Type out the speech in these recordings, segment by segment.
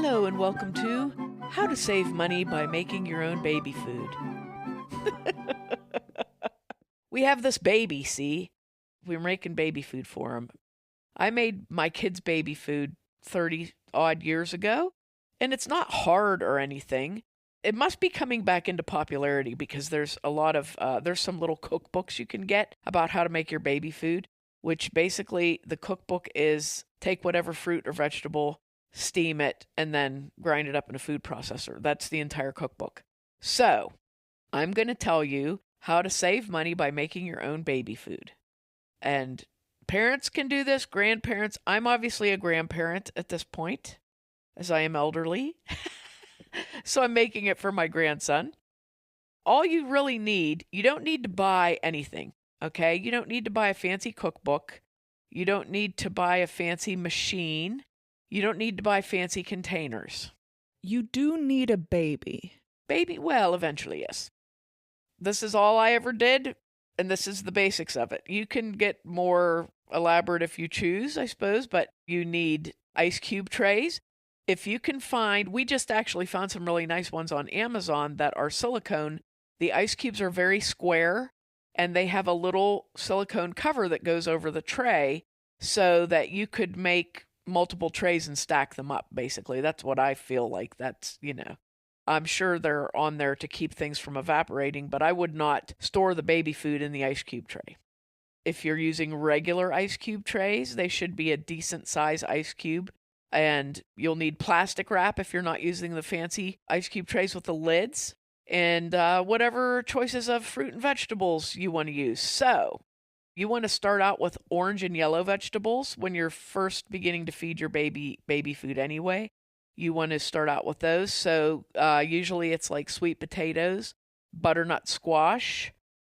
Hello and welcome to How to Save Money by Making Your Own Baby Food. We have this baby, see? We're making baby food for him. I made my kids' baby food 30 odd years ago, and it's not hard or anything. It must be coming back into popularity because there's a lot of, there's some little cookbooks you can get about how to make your baby food, which basically the cookbook is take whatever fruit or vegetable, steam it, and then grind it up in a food processor. That's the entire cookbook. So, I'm going to tell you how to save money by making your own baby food. And parents can do this, grandparents. I'm obviously a grandparent at this point, as I am elderly. So I'm making it for my grandson. All you really need, you don't need to buy anything, okay? You don't need to buy a fancy cookbook. You don't need to buy a fancy machine. You don't need to buy fancy containers. You do need a baby. Baby, well, eventually, yes. This is all I ever did, and this is the basics of it. You can get more elaborate if you choose, I suppose, but you need ice cube trays. If you can find, we just actually found some really nice ones on Amazon that are silicone. The ice cubes are very square, and they have a little silicone cover that goes over the tray so that you could make multiple trays and stack them up, basically. That's what I feel like. That's, I'm sure they're on there to keep things from evaporating, but I would not store the baby food in the ice cube tray. If you're using regular ice cube trays, they should be a decent size ice cube. And you'll need plastic wrap if you're not using the fancy ice cube trays with the lids. And whatever choices of fruit and vegetables you want to use. So, you want to start out with orange and yellow vegetables when you're first beginning to feed your baby food anyway. You want to start out with those. So usually it's like sweet potatoes, butternut squash,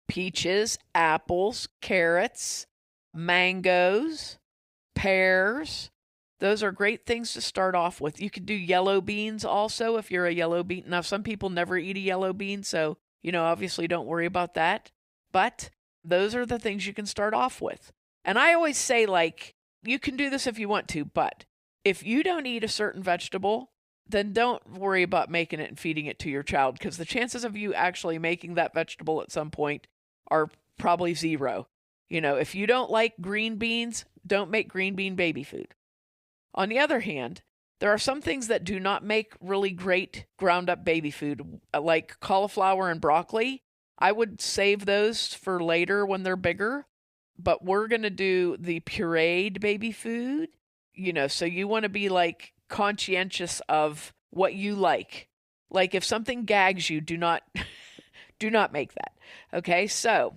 peaches, apples, carrots, mangoes, pears. Those are great things to start off with. You could do yellow beans also if you're a yellow bean. Now, some people never eat a yellow bean, so, obviously don't worry about that. But those are the things you can start off with. And I always say, you can do this if you want to, but if you don't eat a certain vegetable, then don't worry about making it and feeding it to your child, because the chances of you actually making that vegetable at some point are probably zero. If you don't like green beans, don't make green bean baby food. On the other hand, there are some things that do not make really great ground up baby food, like cauliflower and broccoli. I would save those for later when they're bigger, but we're going to do the pureed baby food, so you want to be conscientious of what you like. Like if something gags you, do not make that. Okay? So,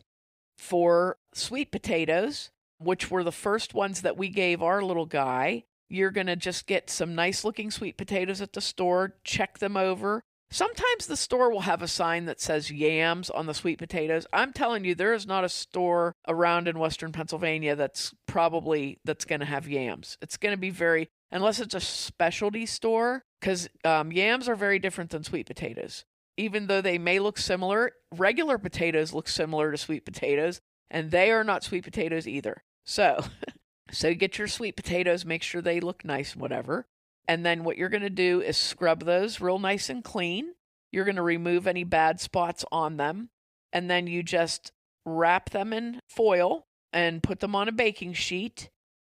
for sweet potatoes, which were the first ones that we gave our little guy, you're going to just get some nice looking sweet potatoes at the store, check them over. Sometimes the store will have a sign that says yams on the sweet potatoes. I'm telling you, there is not a store around in Western Pennsylvania that's going to have yams. It's going to be unless it's a specialty store, because yams are very different than sweet potatoes. Even though they may look similar, regular potatoes look similar to sweet potatoes, and they are not sweet potatoes either. So you get your sweet potatoes, make sure they look nice, whatever. And then what you're going to do is scrub those real nice and clean. You're going to remove any bad spots on them. And then you just wrap them in foil and put them on a baking sheet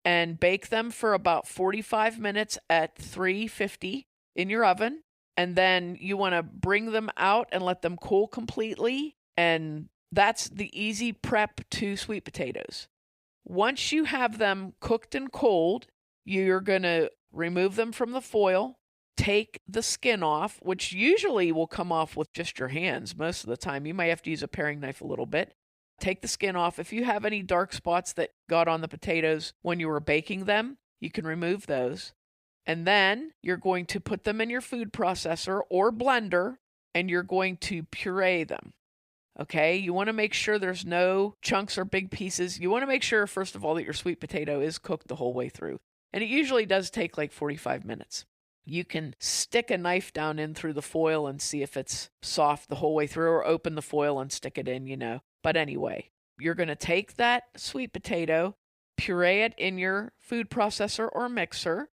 and bake them for about 45 minutes at 350 in your oven. And then you want to bring them out and let them cool completely. And that's the easy prep to sweet potatoes. Once you have them cooked and cold, you're going to remove them from the foil, take the skin off, which usually will come off with just your hands most of the time. You might have to use a paring knife a little bit. Take the skin off. If you have any dark spots that got on the potatoes when you were baking them, you can remove those. And then you're going to put them in your food processor or blender, and you're going to puree them. Okay, you want to make sure there's no chunks or big pieces. You want to make sure, first of all, that your sweet potato is cooked the whole way through. And it usually does take 45 minutes. You can stick a knife down in through the foil and see if it's soft the whole way through, or open the foil and stick it in, But anyway, you're going to take that sweet potato, puree it in your food processor or mixer,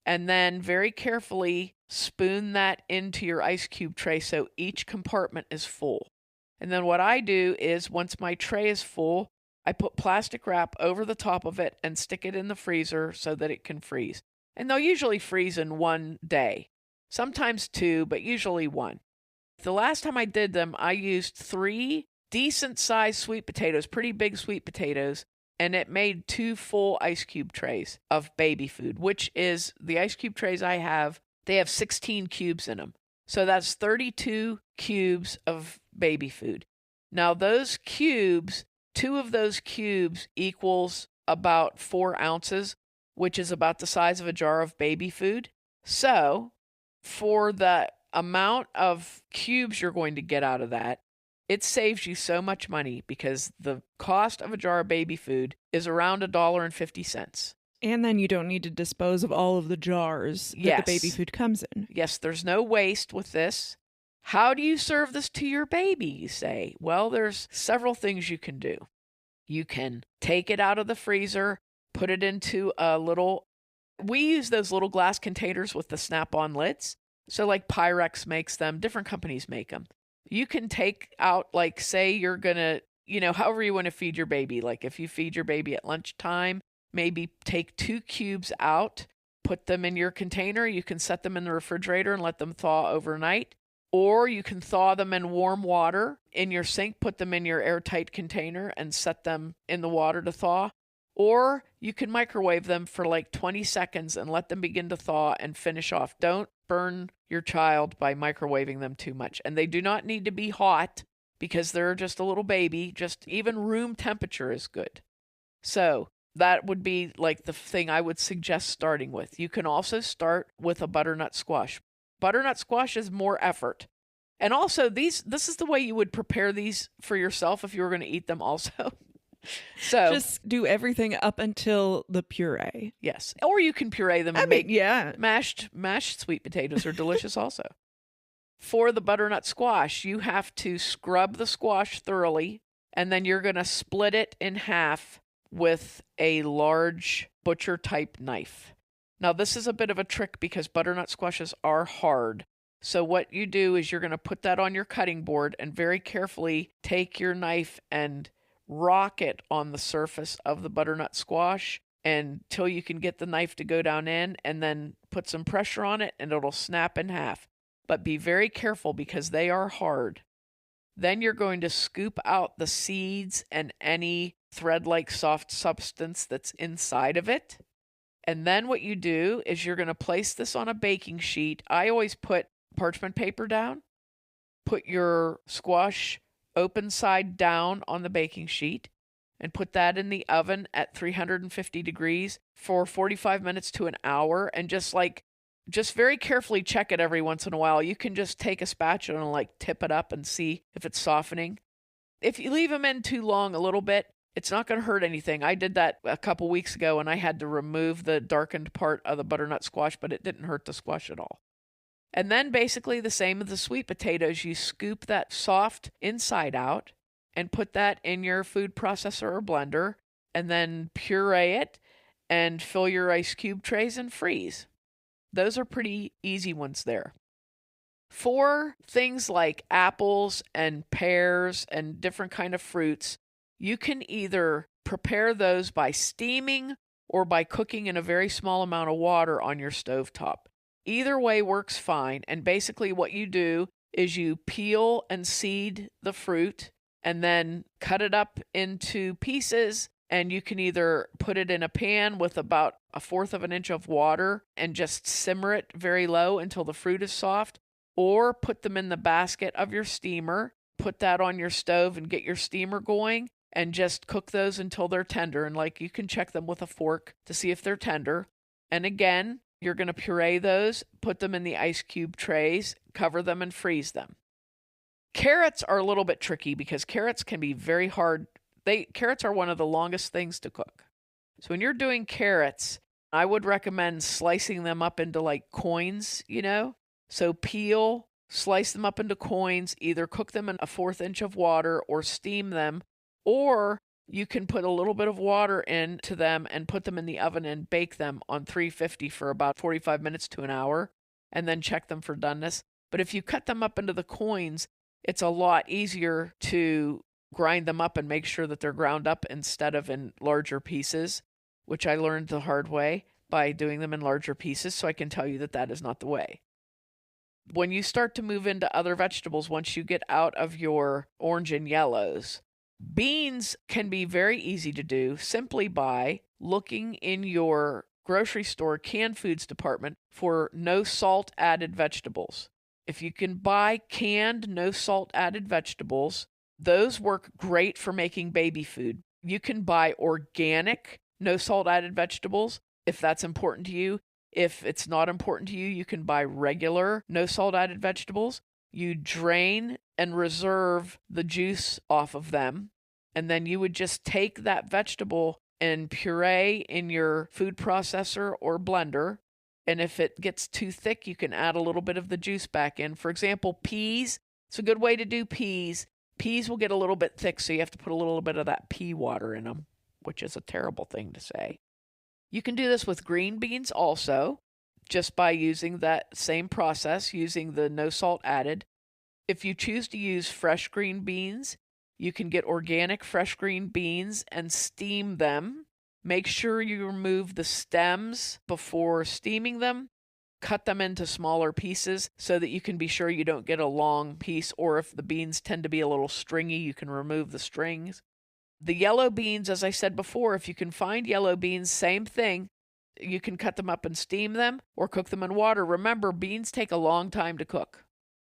and then very carefully spoon that into your ice cube tray so each compartment is full. And then what I do is once my tray is full, I put plastic wrap over the top of it and stick it in the freezer so that it can freeze. And they'll usually freeze in 1 day, sometimes 2, but usually 1. The last time I did them, I used 3 decent-sized sweet potatoes, pretty big sweet potatoes, and it made 2 full ice cube trays of baby food, which is the ice cube trays I have. They have 16 cubes in them. So that's 32 cubes of baby food. Now those cubes, 2 of those cubes equals about 4 ounces, which is about the size of a jar of baby food. So for the amount of cubes you're going to get out of that, it saves you so much money because the cost of a jar of baby food is around $1.50. And then you don't need to dispose of all of the jars that Yes. the baby food comes in. Yes, there's no waste with this. How do you serve this to your baby, you say? Well, there's several things you can do. You can take it out of the freezer, put it into a little, we use those little glass containers with the snap-on lids. So like Pyrex makes them, different companies make them. You can take out, like, say you're going to, however you want to feed your baby. Like if you feed your baby at lunchtime, maybe take 2 cubes out, put them in your container. You can set them in the refrigerator and let them thaw overnight. Or you can thaw them in warm water in your sink, put them in your airtight container and set them in the water to thaw. Or you can microwave them for like 20 seconds and let them begin to thaw and finish off. Don't burn your child by microwaving them too much. And they do not need to be hot because they're just a little baby. Just even room temperature is good. So that would be like the thing I would suggest starting with. You can also start with a butternut squash. Butternut squash is more effort. And also this is the way you would prepare these for yourself if you were going to eat them also. So just do everything up until the puree. Yes. Or you can puree them and mashed sweet potatoes are delicious also. For the butternut squash, you have to scrub the squash thoroughly, and then you're going to split it in half with a large butcher type knife. Now, this is a bit of a trick because butternut squashes are hard. So what you do is you're going to put that on your cutting board and very carefully take your knife and rock it on the surface of the butternut squash until you can get the knife to go down in, and then put some pressure on it and it'll snap in half. But be very careful because they are hard. Then you're going to scoop out the seeds and any thread-like soft substance that's inside of it. And then what you do is you're going to place this on a baking sheet. I always put parchment paper down. Put your squash open side down on the baking sheet and put that in the oven at 350 degrees for 45 minutes to an hour. And just very carefully check it every once in a while. You can just take a spatula and tip it up and see if it's softening. If you leave them in too long, a little bit, it's not going to hurt anything. I did that a couple weeks ago and I had to remove the darkened part of the butternut squash, but it didn't hurt the squash at all. And then basically the same with the sweet potatoes. You scoop that soft inside out and put that in your food processor or blender and then puree it and fill your ice cube trays and freeze. Those are pretty easy ones there. For things like apples and pears and different kind of fruits, you can either prepare those by steaming or by cooking in a very small amount of water on your stovetop. Either way works fine. And basically what you do is you peel and seed the fruit and then cut it up into pieces. And you can either put it in a pan with about 1/4 of an inch of water and just simmer it very low until the fruit is soft, or put them in the basket of your steamer, put that on your stove and get your steamer going and just cook those until they're tender. And you can check them with a fork to see if they're tender. And again, you're going to puree those, put them in the ice cube trays, cover them and freeze them. Carrots are a little bit tricky because carrots can be very hard. Carrots are one of the longest things to cook. So when you're doing carrots, I would recommend slicing them up into coins, So peel, slice them up into coins, either cook them in 1/4 inch of water or steam them, or you can put a little bit of water into them and put them in the oven and bake them on 350 for about 45 minutes to an hour. and then check them for doneness. But if you cut them up into the coins, it's a lot easier to grind them up and make sure that they're ground up instead of in larger pieces, which I learned the hard way by doing them in larger pieces. So I can tell you that that is not the way. When you start to move into other vegetables, once you get out of your orange and yellows, beans can be very easy to do simply by looking in your grocery store canned foods department for no salt added vegetables. If you can buy canned no salt added vegetables, those work great for making baby food. You can buy organic no salt added vegetables if that's important to you. If it's not important to you, you can buy regular no salt added vegetables. You drain and reserve the juice off of them, and then you would just take that vegetable and puree in your food processor or blender. And if it gets too thick, you can add a little bit of the juice back in. For example, peas. It's a good way to do peas. Peas will get a little bit thick, so you have to put a little bit of that pea water in them, which is a terrible thing to say. You can do this with green beans also, just by using that same process, using the no salt added. If you choose to use fresh green beans, you can get organic fresh green beans and steam them. Make sure you remove the stems before steaming them. Cut them into smaller pieces so that you can be sure you don't get a long piece, or if the beans tend to be a little stringy, you can remove the strings. The yellow beans, as I said before, if you can find yellow beans, same thing. You can cut them up and steam them or cook them in water. Remember, beans take a long time to cook.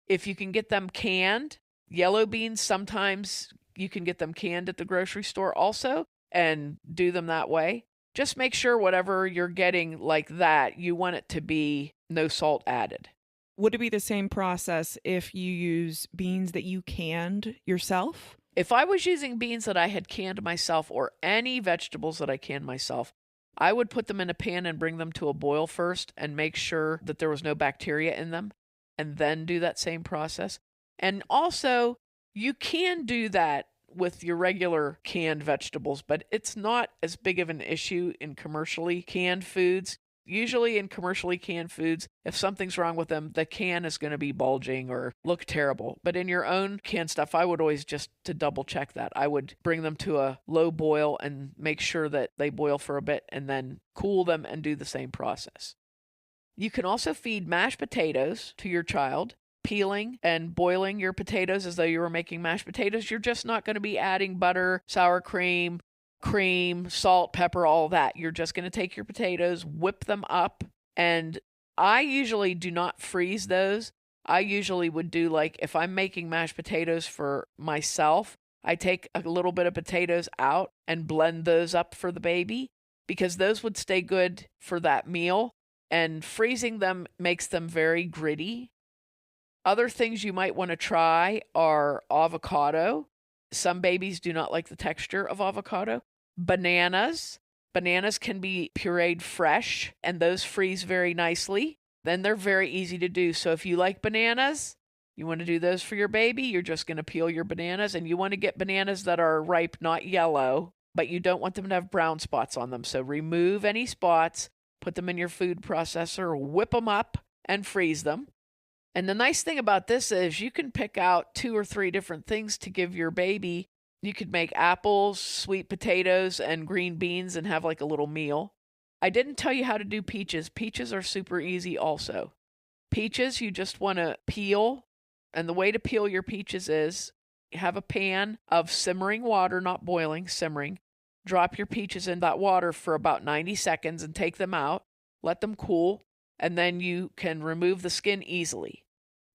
If you can get them canned, yellow beans, sometimes you can get them canned at the grocery store also and do them that way. Just make sure whatever you're getting like that, you want it to be no salt added. Would it be the same process if you use beans that you canned yourself? If I was using beans that I had canned myself or any vegetables that I canned myself, I would put them in a pan and bring them to a boil first and make sure that there was no bacteria in them, and then do that same process. And also, you can do that with your regular canned vegetables, but it's not as big of an issue in commercially canned foods. Usually in commercially canned foods, if something's wrong with them, the can is going to be bulging or look terrible. But in your own canned stuff, I would always, just to double check that, I would bring them to a low boil and make sure that they boil for a bit and then cool them and do the same process. You can also feed mashed potatoes to your child. Peeling and boiling your potatoes as though you were making mashed potatoes. You're just not going to be adding butter, sour cream, salt, pepper, all that. You're just going to take your potatoes, whip them up, and I usually do not freeze those. I usually would do, like, if I'm making mashed potatoes for myself, I take a little bit of potatoes out and blend those up for the baby, because those would stay good for that meal, and freezing them makes them very gritty. Other things you might want to try are avocado. Some babies do not like the texture of avocado. Bananas. Bananas can be pureed fresh, and those freeze very nicely. Then they're very easy to do. So if you like bananas, you want to do those for your baby, you're just going to peel your bananas, and you want to get bananas that are ripe, not yellow, but you don't want them to have brown spots on them. So remove any spots, put them in your food processor, whip them up, and freeze them. And the nice thing about this is you can pick out 2 or 3 different things to give your baby. You could make apples, sweet potatoes, and green beans and have like a little meal. I didn't tell you how to do peaches. Peaches are super easy also. Peaches, you just want to peel. And the way to peel your peaches is you have a pan of simmering water, not boiling, simmering. Drop your peaches in that water for about 90 seconds and take them out. Let them cool. And then you can remove the skin easily.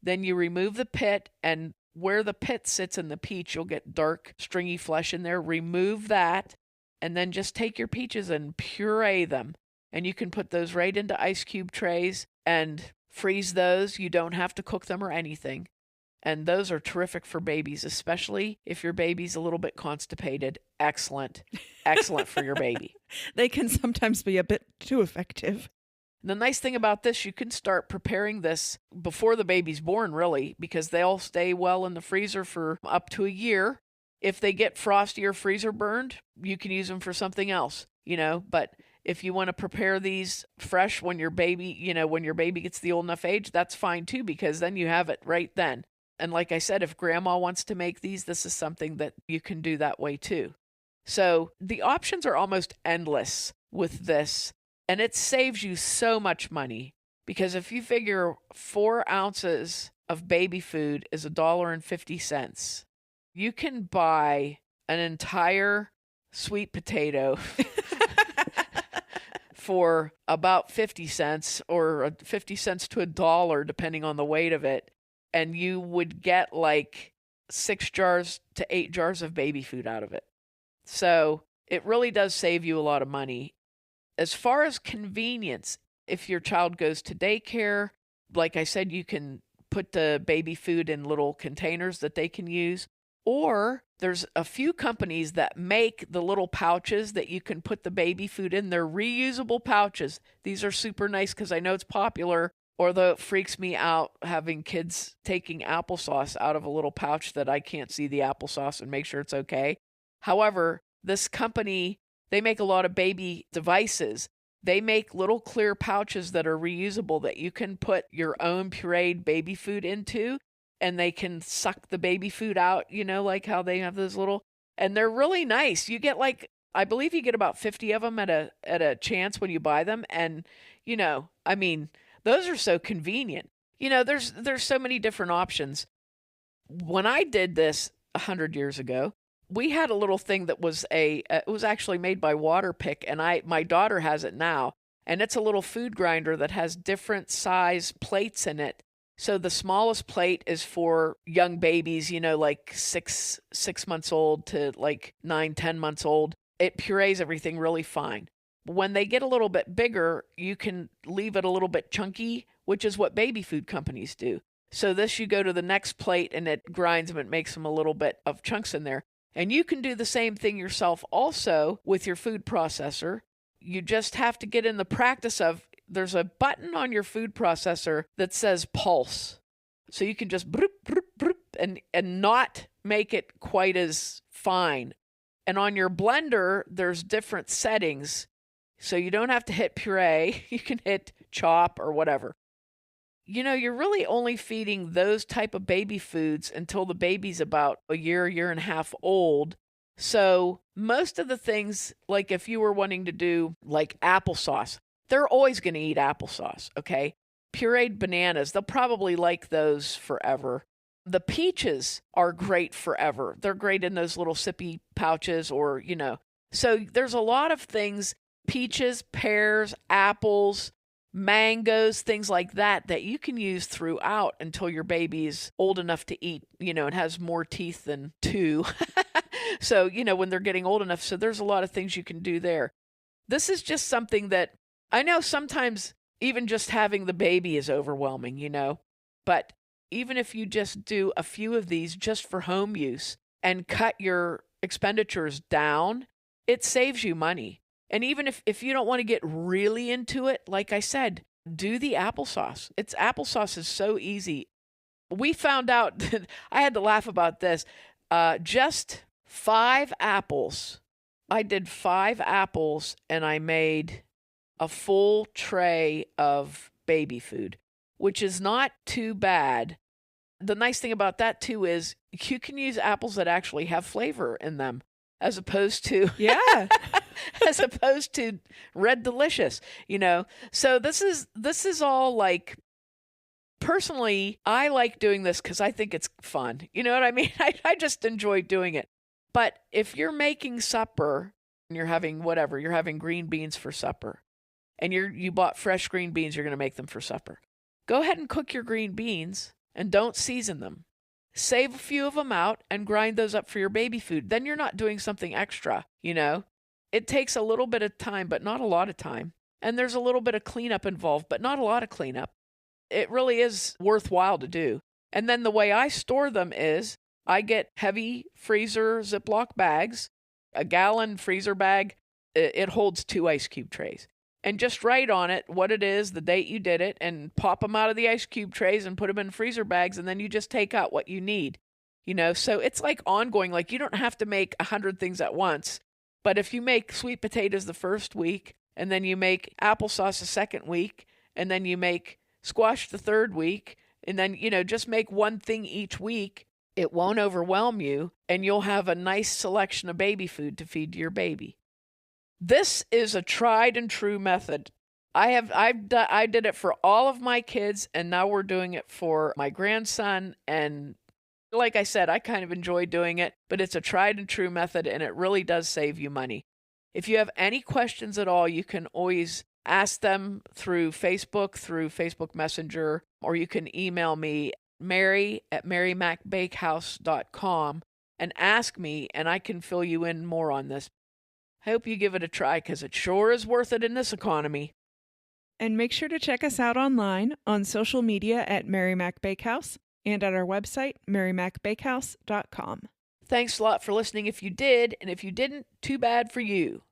Then you remove the pit, and where the pit sits in the peach, you'll get dark, stringy flesh in there. Remove that, and then just take your peaches and puree them. And you can put those right into ice cube trays and freeze those. You don't have to cook them or anything. And those are terrific for babies, especially if your baby's a little bit constipated. Excellent. Excellent for your baby. They can sometimes be a bit too effective. The nice thing about this, you can start preparing this before the baby's born, really, because they'll stay well in the freezer for up to a year. If they get frosty or freezer burned, you can use them for something else, but If you want to prepare these fresh when your baby, when your baby gets the old enough age, that's fine too, because then you have it right then. And like I said, if grandma wants to make these, this is something that you can do that way too. So the options are almost endless with this, and it saves you so much money, because if you figure 4 ounces of baby food is $1.50, you can buy an entire sweet potato for about 50 cents or 50 cents to $1, depending on the weight of it. And you would get like 6 jars to 8 jars of baby food out of it. So it really does save you a lot of money. As far as convenience, if your child goes to daycare, like I said, you can put the baby food in little containers that they can use. Or there's a few companies that make the little pouches that you can put the baby food in. They're reusable pouches. These are super nice because I know it's popular, although it freaks me out having kids taking applesauce out of a little pouch that I can't see the applesauce and make sure it's okay. However, this company, they make a lot of baby devices. They make little clear pouches that are reusable that you can put your own pureed baby food into, and they can suck the baby food out, like how they have those little, and they're really nice. You get I believe you get about 50 of them at a chance when you buy them. And, those are so convenient. There's so many different options. When I did this 100 years ago, we had a little thing that was it was actually made by Waterpik, and my daughter has it now, and it's a little food grinder that has different size plates in it. So the smallest plate is for young babies, like 6 months old to like 9, 10 months old. It purees everything really fine. When they get a little bit bigger, you can leave it a little bit chunky, which is what baby food companies do. So this, you go to the next plate and it grinds them and makes them a little bit of chunks in there. And you can do the same thing yourself also with your food processor. You just have to get in the practice of, there's a button on your food processor that says pulse. So you can just broop, broop, broop, and not make it quite as fine. And on your blender, there's different settings. So you don't have to hit puree. You can hit chop or whatever. You're really only feeding those type of baby foods until the baby's about a year and a half old. So most of the things, like if you were wanting to do like applesauce, they're always going to eat applesauce, okay? Pureed bananas, they'll probably like those forever. The peaches are great forever. They're great in those little sippy pouches or, So there's a lot of things, peaches, pears, apples, mangoes, things like that you can use throughout until your baby is old enough to eat, and has more teeth than 2. So, when they're getting old enough. So there's a lot of things you can do there. This is just something that I know sometimes even just having the baby is overwhelming, but even if you just do a few of these just for home use and cut your expenditures down, it saves you money. And even if you don't want to get really into it, like I said, do the applesauce. Applesauce is so easy. We found out, I had to laugh about this, just 5 apples. I did 5 apples and I made a full tray of baby food, which is not too bad. The nice thing about that too is you can use apples that actually have flavor in them, as opposed to as opposed to Red Delicious, So this is all like, personally, I like doing this because I think it's fun. You know what I mean? I just enjoy doing it. But if you're making supper and you're having green beans for supper, and you bought fresh green beans, you're going to make them for supper. Go ahead and cook your green beans and don't season them. Save a few of them out and grind those up for your baby food. Then you're not doing something extra, It takes a little bit of time, but not a lot of time. And there's a little bit of cleanup involved, but not a lot of cleanup. It really is worthwhile to do. And then the way I store them is I get heavy freezer Ziploc bags, a gallon freezer bag. It holds 2 ice cube trays. And just write on it what it is, the date you did it, and pop them out of the ice cube trays and put them in freezer bags, and then you just take out what you need. So it's like ongoing. Like, you don't have to make 100 things at once. But if you make sweet potatoes the first week and then you make applesauce the second week, and then you make squash the third week, and then, just make one thing each week. It won't overwhelm you, and you'll have a nice selection of baby food to feed to your baby. This is a tried and true method. I did it for all of my kids, and now we're doing it for my grandson. And like I said, I kind of enjoy doing it, but it's a tried and true method, and it really does save you money. If you have any questions at all, you can always ask them through Facebook Messenger, or you can email me, mary@marymacbakehouse.com, and ask me, and I can fill you in more on this. I hope you give it a try, because it sure is worth it in this economy. And make sure to check us out online on social media at Mary Mac Bakehouse and at our website, marymacbakehouse.com. Thanks a lot for listening if you did, and if you didn't, too bad for you.